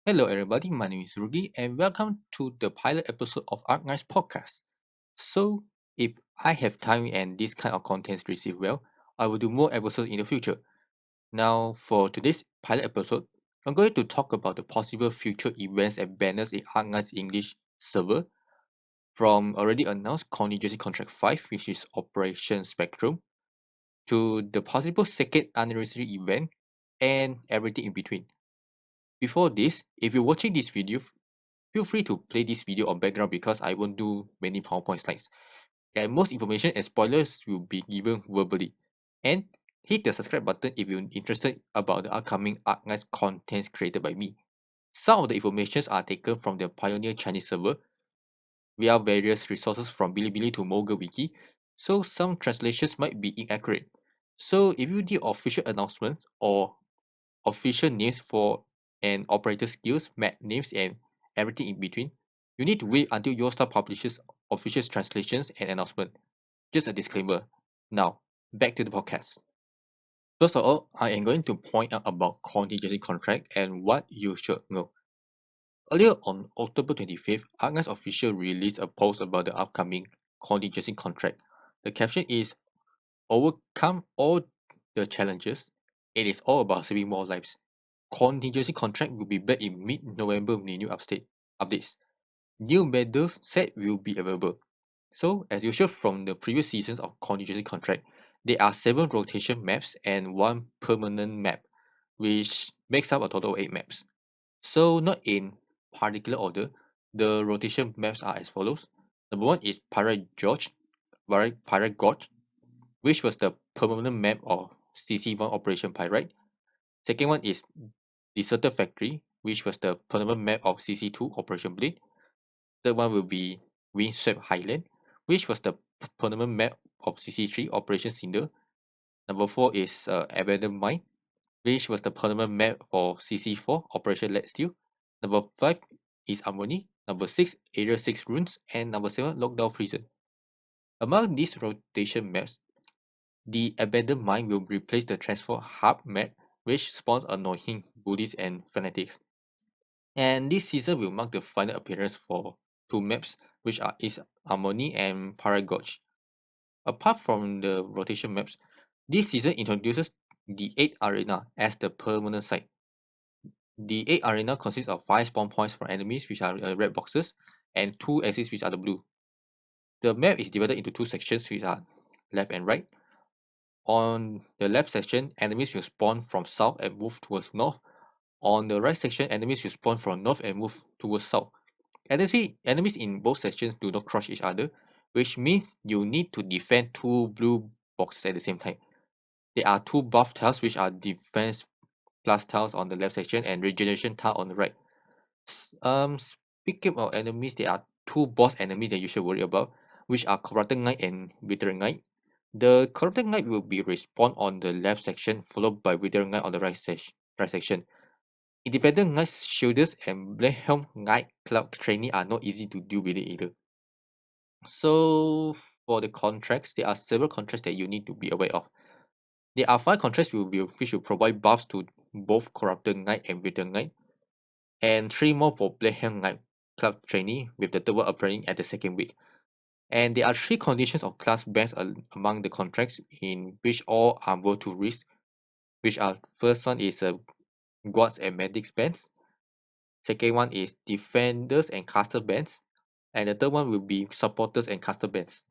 Hello, everybody. My name is Rudy, and welcome to the pilot episode of Arknights Podcast. So, if I have time and this kind of contents receive well, I will do more episodes in the future. Now, for today's pilot episode, I'm going to talk about the possible future events and banners in Arknights English server, from already announced Contingency Contract 5, which is Operation Spectrum, to the possible second anniversary event, and everything in between. Before this, if you're watching this video, feel free to play this video on background because I won't do many PowerPoint slides. And most information and spoilers will be given verbally. And hit the subscribe button if you're interested about the upcoming Arknights contents created by me. Some of the informations are taken from the Pioneer Chinese server via various resources from Bilibili to Mogul Wiki, so some translations might be inaccurate. So if you need official announcements or official names for an operator skills, map names, and everything in between, you need to wait until your star publishes official translations and announcement. Just a disclaimer. Now, back to the podcast. First of all, I am going to point out about contingency contract and what you should know. Earlier on October 25th, Arknights official released a post about the upcoming contingency contract. The caption is overcome all the challenges. It is all about saving more lives. Contingency contract will be back in mid-November with new updates. New medals set will be available. So, as usual from the previous seasons of contingency contract, there are 7 rotation maps and 1 permanent map, which makes up a total of 8 maps. So, not in particular order, the rotation maps are as follows. Number 1 is Pirate Gorge, which was the permanent map of CC1 Operation Pirate. Second one is Deserted Factory, which was the permanent map of CC2 Operation Blade. Third one will be Windswept Highland, which was the permanent map of CC3 Operation Cinder. Number 4 is Abandoned Mine, which was the permanent map for CC4 Operation Let Steel. Number 5 is Harmony. Number 6, Area 6 Runes. And number 7, Lockdown Prison. Among these rotation maps, the Abandoned Mine will replace the Transfer Hub map, which spawns annoying bullies and fanatics. And this season will mark the final appearance for 2 maps, which are East Harmony and Paragoge. Apart from the rotation maps, this season introduces the 8 Arena as the permanent site. The 8 Arena consists of 5 spawn points for enemies, which are red boxes, and 2 exits, which are the blue. The map is divided into 2 sections, which are left and right. On the left section, enemies will spawn from south and move towards north. On the right section, enemies will spawn from north and move towards south. Enemies in both sections do not crush each other, which means you need to defend 2 blue boxes at the same time. There are 2 buff tiles, which are defense plus tiles on the left section and regeneration tile on the right. Speaking of enemies, there are 2 boss enemies that you should worry about, which are Corrupted Knight and Withering Knight. The Corrupted Knight will be respawned on the left section, followed by Withering Knight on the right section. Independent Knight Shielders and Blackhelm Knight Cloud Trainee are not easy to deal with it either. So for the contracts, there are several contracts that you need to be aware of. There are 5 contracts which will provide buffs to both Corrupted Knight and Withering Knight, and 3 more for Blackhelm Knight Cloud Trainee, with the third one appearing at the second week. And there are 3 conditions of class bans among the contracts in which all are worth to risk, which are first one is Guards and Medics bans. Second one is Defenders and Caster bans. And the third one will be Supporters and Caster bans.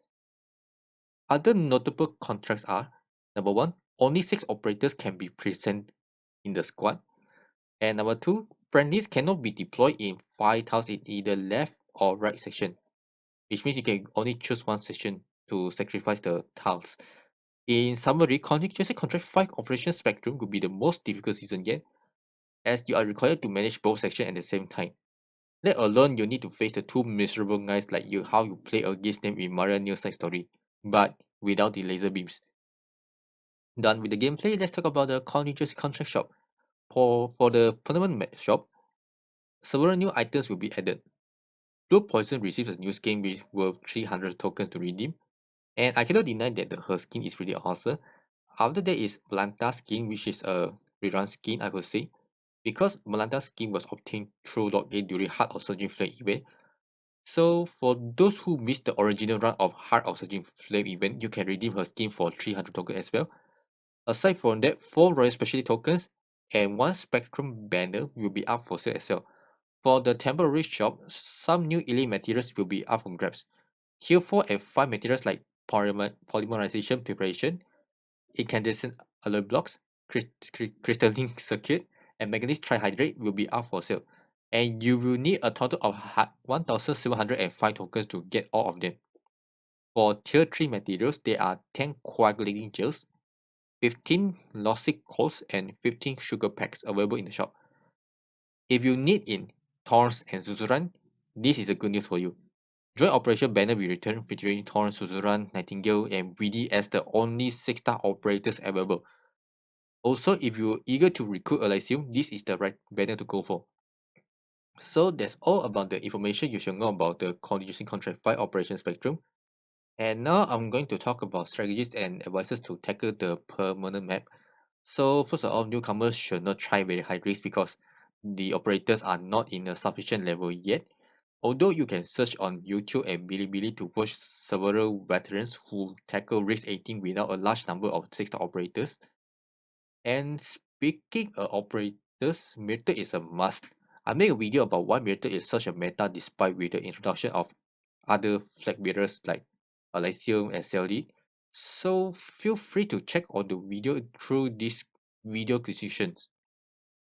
Other notable contracts are, number 1, only 6 operators can be present in the squad. And number 2, friendlies cannot be deployed in 5 tiles in either left or right section, which means you can only choose one section to sacrifice the tiles. In summary, Contingency Contract 5 Operation Spectrum could be the most difficult season yet, as you are required to manage both sections at the same time. Let alone you need to face the 2 miserable guys like you how you play against them in Maria New Side Story, but without the laser beams. Done with the gameplay, let's talk about the Contingency Contract shop. For the permanent shop, several new items will be added. Blue Poison receives a new skin with worth 300 tokens to redeem, and I cannot deny that her skin is pretty awesome. After that is Blanta's skin, which is a rerun skin, I would say, because Melanta's skin was obtained through login during Heart of Surging Flame event. So for those who missed the original run of Heart of Surging Flame event, you can redeem her skin for 300 tokens as well. Aside from that, 4 Royal Specialty tokens and 1 Spectrum banner will be up for sale as well. For the temporary shop, some new elite materials will be up for grabs. Tier 4 and 5 materials like polymerization preparation, incandescent alloy blocks, crystalline circuit, and manganese trihydrate will be up for sale. And you will need a total of 1,705 tokens to get all of them. For tier 3 materials, there are 10 coagulating gels, 15 Lossic coals, and 15 sugar packs available in the shop. If you need in Thorns and Suzuran, this is a good news for you. Joint Operation Banner will return featuring Thorn, Suzuran, Nightingale, and VD as the only 6-star operators available. Also, if you're eager to recruit Elysium, this is the right banner to go for. So that's all about the information you should know about the Conditioning Contract 5 Operation Spectrum. And now I'm going to talk about strategies and advices to tackle the permanent map. So first of all, newcomers should not try very high risk because the operators are not in a sufficient level yet. Although you can search on YouTube and Bilibili to watch several veterans who tackle risk 18 without a large number of 6-star operators. And speaking of operators, Myrtle is a must. I made a video about why Myrtle is such a meta despite with the introduction of other flag bearers like Elysium and Selly. So feel free to check out the video through these video decisions.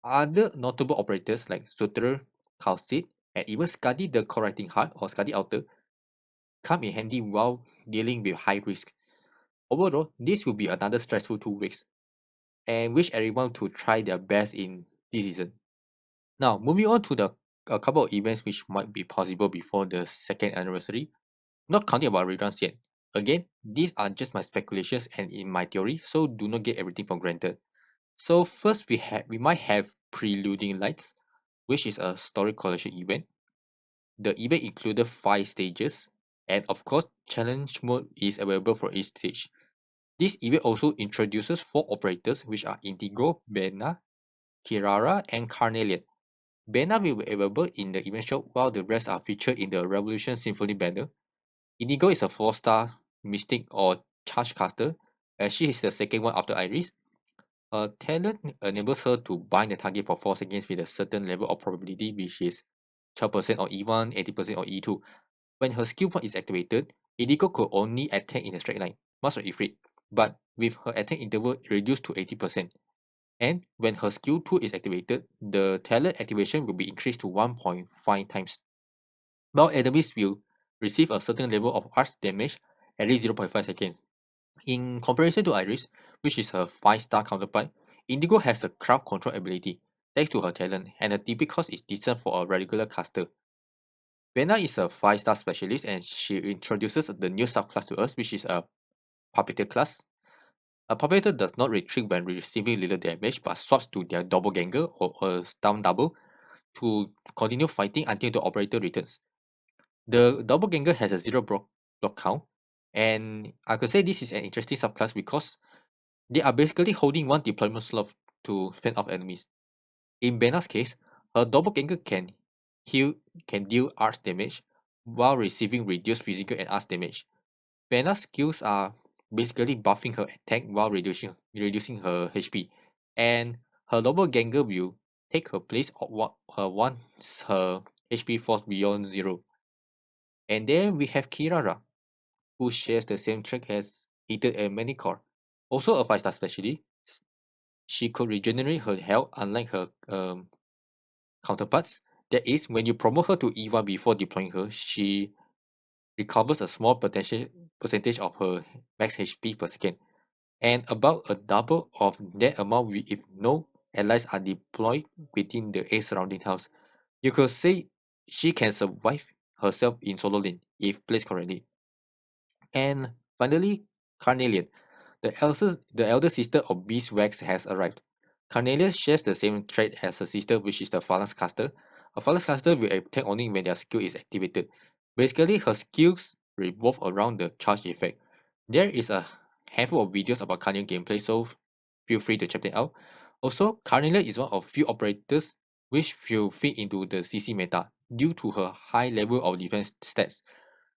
Other notable operators like Sutter, Calcit, and even Skadi the Correcting Heart or Skadi Outer come in handy while dealing with high risk. Overall, this will be another stressful 2 weeks, and wish everyone to try their best in this season. Now, moving on to the a couple of events which might be possible before the second anniversary. Not counting about reruns yet. Again, these are just my speculations and in my theory, so do not get everything for granted. So first we might have Preluding Lights, which is a story collection event. The event included 5 stages, and of course, challenge mode is available for each stage. This event also introduces 4 operators, which are Indigo, Bena, Kirara, and Carnelian. Bena will be available in the event shop, while the rest are featured in the Revolution Symphony banner. Indigo is a 4-star Mystic or Charge caster, as she is the second one after Iris. Her talent enables her to bind the target for 4 seconds with a certain level of probability, which is 12% on E1, 80% on E2. When her skill point is activated, Indigo could only attack in a straight line, much like Ifrit, but with her attack interval reduced to 80%. And when her skill 2 is activated, the talent activation will be increased to 1.5 times. While enemies will receive a certain level of arch damage every 0.5 seconds. In comparison to Iris, which is her 5-star counterpart, Indigo has a crowd control ability, thanks to her talent, and her TP cost is decent for a regular caster. Vena is a 5-star specialist and she introduces the new subclass to us, which is a Puppeteer class. A Puppeteer does not retreat when receiving little damage, but swaps to their Doppelganger or a Stun Double to continue fighting until the operator returns. The Doppelganger has a 0 block count, and I could say this is an interesting subclass because they are basically holding one deployment slot to fend off enemies. In Bena's case, her Doppelganger can deal arch damage while receiving reduced physical and arch damage. Bena's skills are basically buffing her attack while reducing her HP, and her Doppelganger will take her place once her HP falls beyond 0. And then we have Kirara, who shares the same trait as Ether and Manicore. Also a 5-star specialist, she could regenerate her health unlike her counterparts. That is, when you promote her to E1 before deploying her, she recovers a small percentage of her max HP per second, and about a double of that amount if no allies are deployed within the A surrounding house. You could say she can survive herself in solo lane if placed correctly. And finally, Carnelian. The elder sister of Beeswax has arrived. Carnelian shares the same trait as her sister, which is the Phalanx caster. A Phalanx caster will attack only when their skill is activated. Basically, her skills revolve around the charge effect. There is a handful of videos about Carnelian gameplay, so feel free to check them out. Also, Carnelian is one of few operators which will fit into the CC meta due to her high level of defense stats,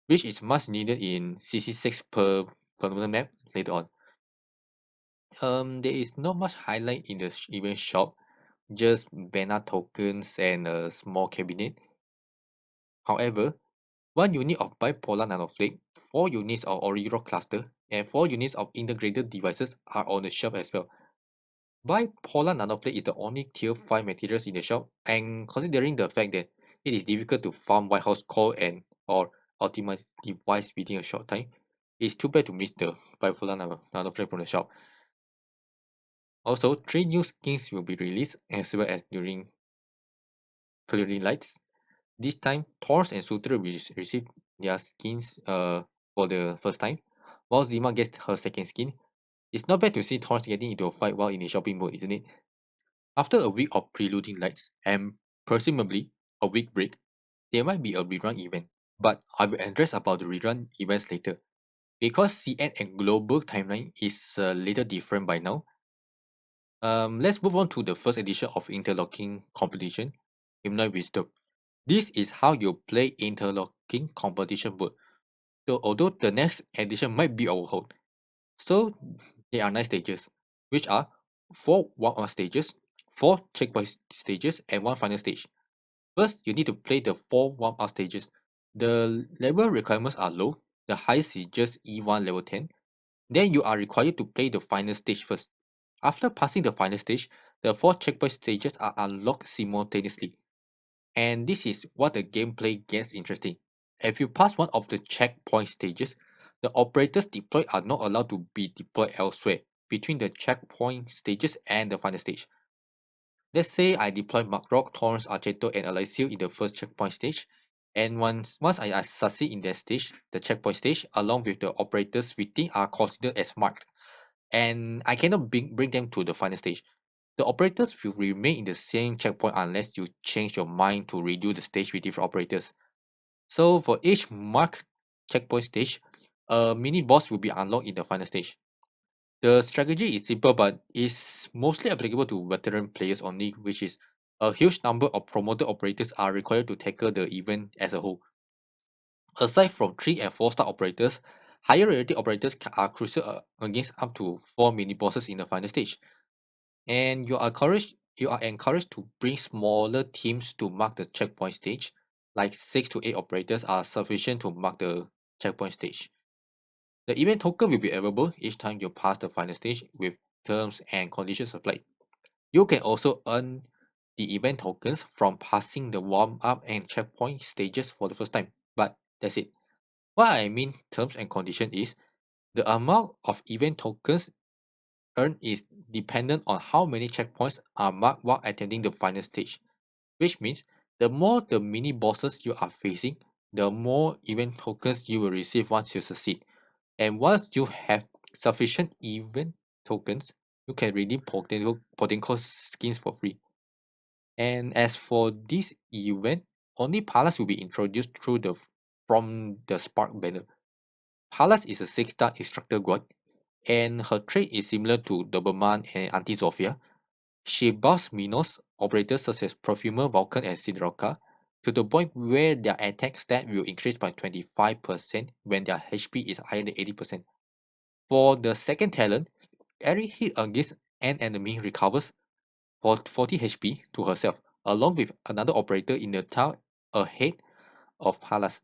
which is much needed in CC6 per permanent map later on. There is not much highlight in the event shop, just banner tokens and a small cabinet. However, 1 unit of bipolar nanoflake, 4 units of Oriro cluster, and 4 units of integrated devices are on the shelf as well. Bipolar nanoflake is the only tier 5 materials in the shop, and considering the fact that it is difficult to farm White House core and or optimize device within a short time, it's too bad to miss the bipolar nanoflake from the shop. Also, 3 new skins will be released as well as during Preluding lights. This time, Taurus and Sutra will receive their skins for the first time, while Zima gets her second skin. It's not bad to see Taurus getting into a fight while in the shopping mode, isn't it? After a week of Preluding lights and presumably a week break, there might be a rerun event, but I will address about the rerun events later. Because CN and global timeline is a little different by now, let's move on to the first edition of Interlocking competition, Hymnoid Wisdom. This is how you play Interlocking competition mode. So although the next edition might be overhauled, so there are 9 stages, which are 4 warm-up stages, 4 checkpoint stages, and 1 final stage. First, you need to play the 4 warm-up stages. The level requirements are low. The highest is just E01 level 10. Then you are required to play the final stage first. After passing the final stage, the 4 checkpoint stages are unlocked simultaneously. And this is what the gameplay gets interesting. If you pass one of the checkpoint stages, the operators deployed are not allowed to be deployed elsewhere between the checkpoint stages and the final stage. Let's say I deploy Makrok, Torrens, Archeto, and Alysio in the first checkpoint stage, and once I succeed in that stage, the checkpoint stage, along with the operators within are considered as marked, and I cannot bring them to the final stage. The operators will remain in the same checkpoint unless you change your mind to redo the stage with different operators. So for each marked checkpoint stage, a mini boss will be unlocked in the final stage. The strategy is simple but is mostly applicable to veteran players only, which is a huge number of promoted operators are required to tackle the event as a whole. Aside from 3 and 4 star operators, higher rated operators are crucial against up to 4 mini bosses in the final stage. And you are encouraged to bring smaller teams to mark the checkpoint stage, like 6 to 8 operators are sufficient to mark the checkpoint stage. The event token will be available each time you pass the final stage with terms and conditions applied. You can also earn the event tokens from passing the warm-up and checkpoint stages for the first time, but that's it. What I mean terms and condition is the amount of event tokens earned is dependent on how many checkpoints are marked while attending the final stage, which means the more the mini bosses you are facing, the more event tokens you will receive once you succeed. And once you have sufficient event tokens, you can redeem potential skins for free. And as for this event, only Palas will be introduced through from the Spark banner. Palas is a 6 star instructor god, and her trait is similar to Doberman and Auntie Zofia. She buffs Minos operators such as Perfumer, Vulcan, and Sidroka to the point where their attack stat will increase by 25% when their HP is higher than 80%. For the second talent, every hit against an enemy recovers for 40 HP to herself, along with another operator in the town ahead of Palas.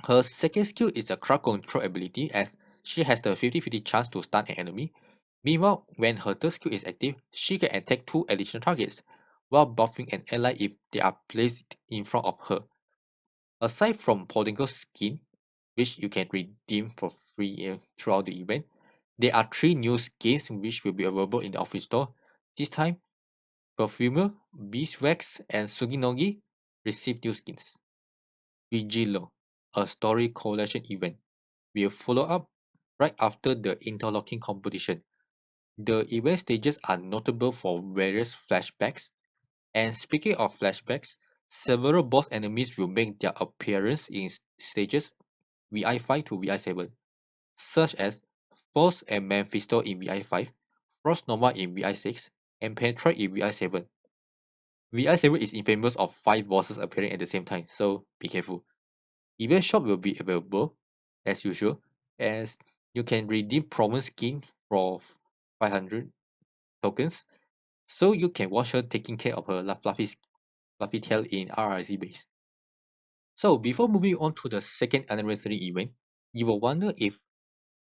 Her second skill is a crowd control ability as she has the 50-50 chance to stun an enemy. Meanwhile, when her third skill is active, she can attack 2 additional targets, while buffing an ally if they are placed in front of her. Aside from Polygonal skin, which you can redeem for free throughout the event, there are 3 new skins which will be available in the office store. This time, Perfumer, Beeswax, and Suginogi receive new skins. Vigilo, a story collection event, will follow up right after the interlocking competition. The event stages are notable for various flashbacks, and speaking of flashbacks, several boss enemies will make their appearance in stages VI5 to VI7, such as Force and Mephisto in VI5, Frost Nova in VI6, and penetrate in VI7. VI7 is infamous of 5 bosses appearing at the same time, so be careful. Event shop will be available as usual, as you can redeem promo skin for 500 tokens, so you can watch her taking care of her fluffy tail in RRC base. So before moving on to the second anniversary event, you will wonder if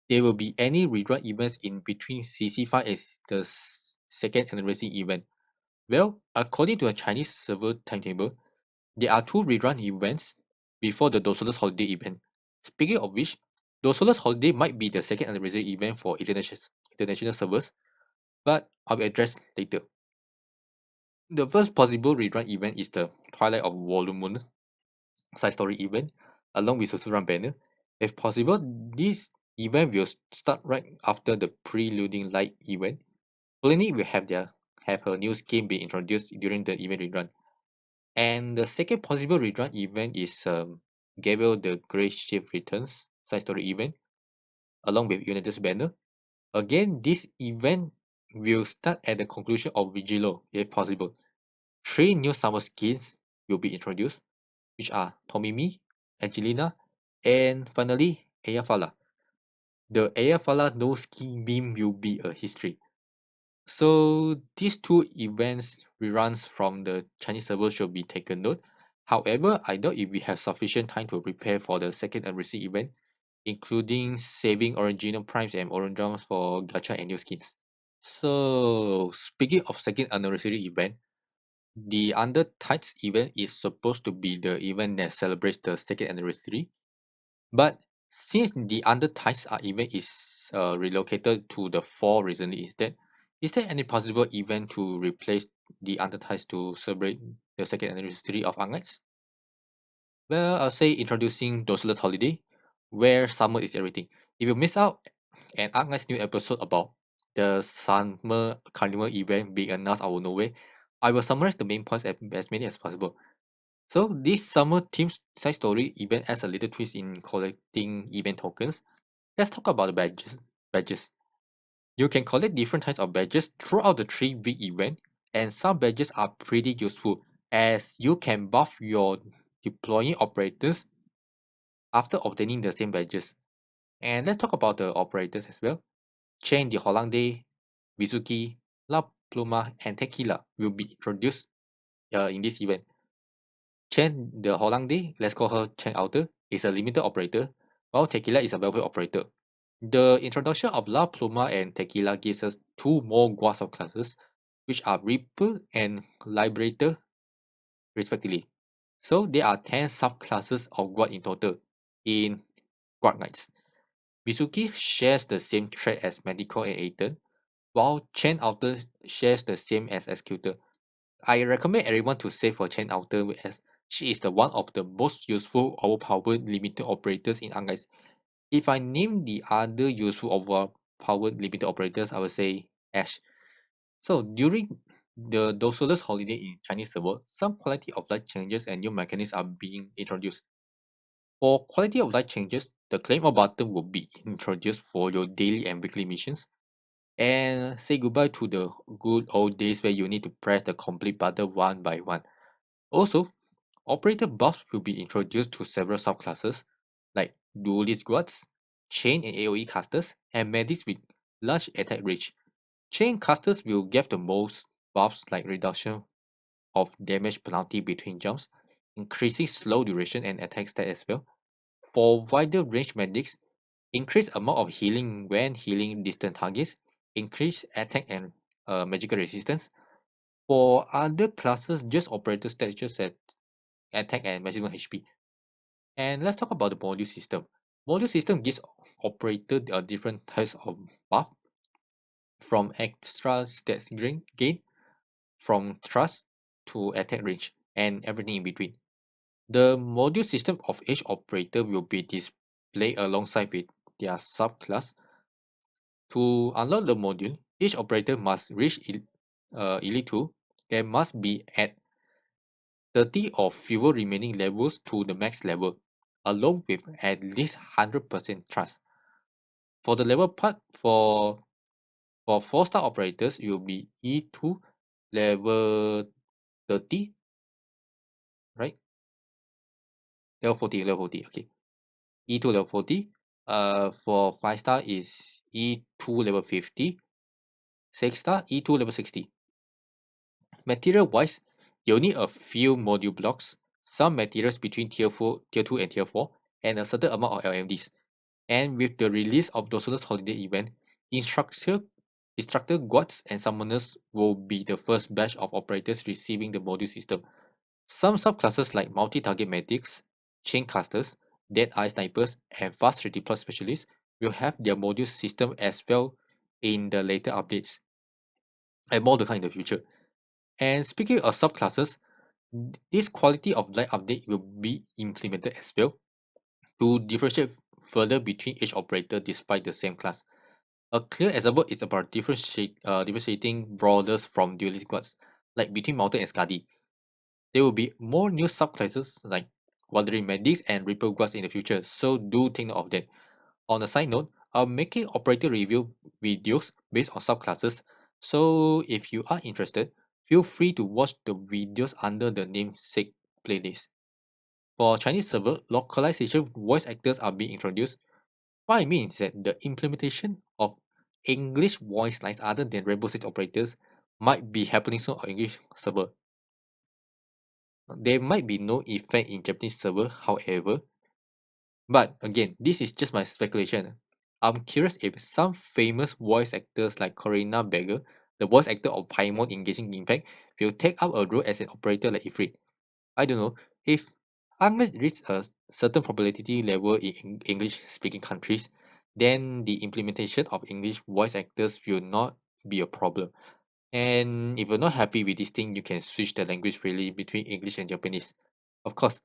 there will be any rerun events in between CC5 and the second anniversary event. Well, according to a Chinese server timetable, there are 2 rerun events before the Dossoles holiday event. Speaking of which, Dossoles holiday might be the second anniversary event for international servers, but I'll address later. The first possible rerun event is the Twilight of Volume 1 side story event, along with Susuran banner. If possible, this event will start right after the Preluding light event. Planet will have her new skin be introduced during the event rerun. And the second possible rerun event is Gabriel the Grey Shift Returns side story event, along with Unitas banner. Again, this event will start at the conclusion of Vigilo, if possible. 3 new summer skins will be introduced, which are Tomimi, Angelina, and finally Ayafala. The Ayafala no skin beam will be a history. So these 2 events reruns from the Chinese server should be taken note. However, I doubt if we have sufficient time to prepare for the second anniversary event, including saving original primes and orange drums for gacha and new skins. So speaking of second anniversary event, the Under Tides event is supposed to be the event that celebrates the second anniversary. But since the Under Tides event is relocated to the fall recently instead, is there any possible event to replace the Under Tides to celebrate the second anniversary of Arknights? Well, I'll say introducing Dossoles Holiday, where summer is everything. If you miss out an Arknights new episode about the summer carnival event being announced out of nowhere, I will summarize the main points as many as possible. So this summer themed side story event adds a little twist in collecting event tokens. Let's talk about the badges. Badges. You can collect different types of badges throughout the 3-week event, and some badges are pretty useful as you can buff your deploying operators after obtaining the same badges. And let's talk about the operators as well. Chain the Hollande, Mizuki, La Pluma, and Tequila will be introduced in this event. Chen the Hollande, let's call her Chen Outer, is a limited operator, while Tequila is a velvet operator. The introduction of La Pluma and Tequila gives us 2 more Guard subclasses, which are Reaper and Liberator, respectively. So there are 10 subclasses of Guard in total in Guard Knights. Mizuki shares the same trait as Medical and Aiden, while Chen Outer shares the same as Executor. I recommend everyone to save for Chen Outer as she is the one of the most useful overpowered limited operators in Arknights. If I name the other useful overpowered limited operators, I would say Ash. So during the Dossoles holiday in Chinese server, some quality of life changes and new mechanics are being introduced. For quality of life changes, the claim of button will be introduced for your daily and weekly missions. And say goodbye to the good old days where you need to press the complete button one by one. Also, operator buffs will be introduced to several subclasses like Duelist Guards, Chain and AoE casters, and Medics with large attack range. Chain casters will get the most buffs like reduction of damage penalty between jumps, increasing slow duration and attack stat as well. For wider range medics, increase amount of healing when healing distant targets, increase attack and magical resistance. For other classes, just operator stats just at attack and maximum HP. And let's talk about the module system. Module system gives operator different types of buff from extra stats gain, from thrust to attack range, and everything in between. The module system of each operator will be displayed alongside with their subclass. To unlock the module, each operator must reach Elite 2 and must be at 30 or fewer remaining levels to the max level, along with at least 100% trust. For the level part, for For 4-star operators, it will be E2 level 30, right? Level 40, okay. E2 level 40. For 5-star is E2 level 50. 6-star, E2 level 60. Material wise, you'll need a few module blocks, some materials between tier 4, tier 2 and tier 4, and a certain amount of LMDs. And with the release of Dossoles holiday event, instructor guards and summoners will be the first batch of operators receiving the module system. Some subclasses like multi-target medics, chain casters, dead-eye snipers, and fast redeploy specialists will have their module system as well in the later updates, and more to come in the future. And speaking of subclasses, this quality of life update will be implemented as well to differentiate further between each operator despite the same class. A clear example is about differentiating brawlers from duelist guards, like between Mountain and Skadi. There will be more new subclasses like Wandering Medics and Reaper Guards in the future, so do take note of that. On a side note, I'm making operator review videos based on subclasses, so if you are interested, feel free to watch the videos under the namesake playlist. For Chinese server, localization voice actors are being introduced. What I mean is that the implementation of English voice lines other than Rainbow Six operators might be happening soon on English server. There might be no effect in Japanese server, however, but again, this is just my speculation. I'm curious if some famous voice actors like Corina Beggar, the voice actor of Paimon Engaging Impact, will take up a role as an operator like Ifrit. I don't know. If Arknights reach a certain popularity level in English-speaking countries, then the implementation of English voice actors will not be a problem. And if you're not happy with this thing, you can switch the language freely between English and Japanese. Of course,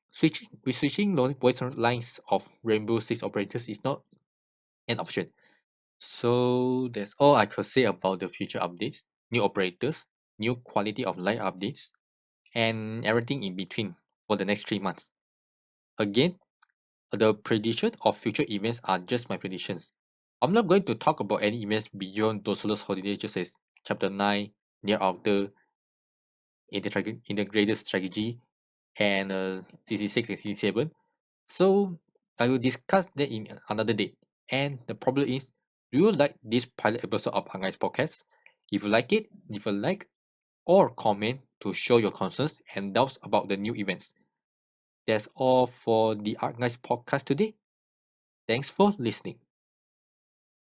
switching voice lines of Rainbow Six operators is not an option. So that's all I could say about the future updates, new operators, new quality of life updates, and everything in between for the next 3 months. Again, the prediction of future events are just my predictions. I'm not going to talk about any events beyond Dossoles holiday, just as Chapter 9, Near Outer, Integrated Strategy, and CC6 and CC7. So I will discuss that in another day. And the problem is, do you like this pilot episode of Arknights Podcast? If you like it, leave a like or comment to show your concerns and doubts about the new events. That's all for the Arknights Podcast today. Thanks for listening.